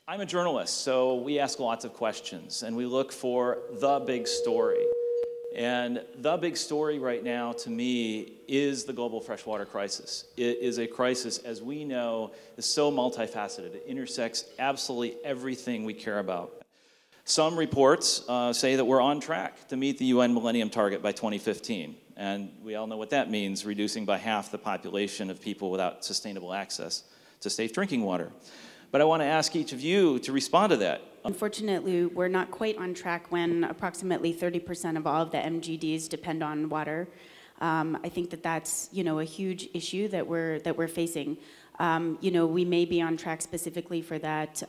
I'm a journalist, so we ask lots of questions, and we look for the big story. And the big story right now, to me, is the global freshwater crisis. It is a crisis, as we know, is so multifaceted. It intersects absolutely everything we care about. Some reports say that we're on track to meet the UN Millennium Target by 2015. And we all know what that means, reducing by half the population of people without sustainable access to safe drinking water. But I want to ask each of you to respond to that. Unfortunately, we're not quite on track when approximately 30% of all of the MGDs depend on water. I think that that's, a huge issue that we're facing. We may be on track specifically for that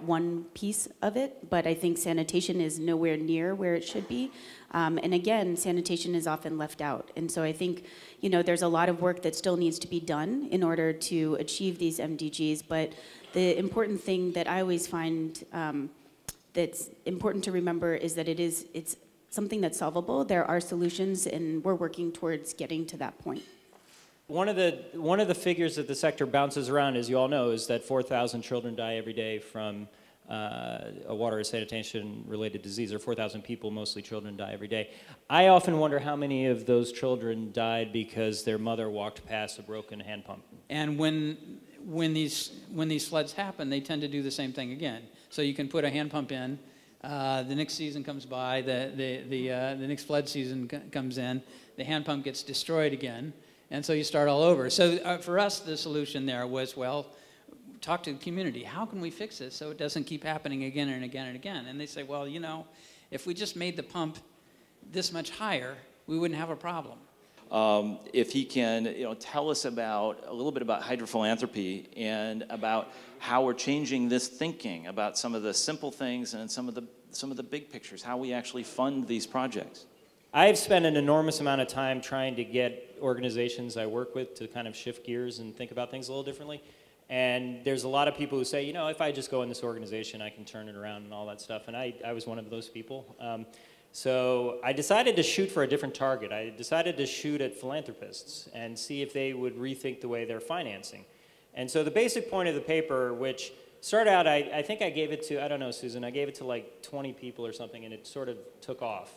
one piece of it, but I think sanitation is nowhere near where it should be. And again, sanitation is often left out. And so I think, there's a lot of work that still needs to be done in order to achieve these MDGs, but the important thing that I always find that's important to remember is that it's something that's solvable. There are solutions, and we're working towards getting to that point. One of the figures that the sector bounces around, as you all know, is that 4,000 children die every day from a water or sanitation-related disease, or 4,000 people, mostly children, die every day. I often wonder how many of those children died because their mother walked past a broken hand pump. And when these floods happen, they tend to do the same thing again. So you can put a hand pump in. The next season comes by. The next flood season comes in. The hand pump gets destroyed again. And so you start all over. So for us, the solution there was, well, talk to the community. How can we fix this so it doesn't keep happening again and again and again? And they say, well, if we just made the pump this much higher, we wouldn't have a problem. If he can, tell us a little bit about hydrophilanthropy and about how we're changing this thinking about some of the simple things and some of the big pictures, how we actually fund these projects. I've spent an enormous amount of time trying to get organizations I work with to kind of shift gears and think about things a little differently. And there's a lot of people who say, if I just go in this organization, I can turn it around and all that stuff. And I was one of those people. So I decided to shoot for a different target. I decided to shoot at philanthropists and see if they would rethink the way they're financing. And so the basic point of the paper, which started out, I think I gave it to, I don't know, Susan, I gave it to like 20 people or something, and it sort of took off.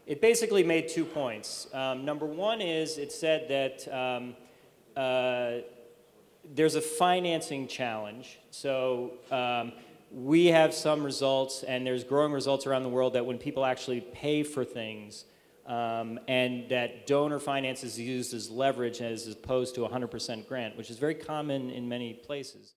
It basically made 2 points. Number one is it said that there's a financing challenge. So we have some results, and there's growing results around the world that when people actually pay for things, and that donor finance is used as leverage as opposed to a 100% grant, which is very common in many places.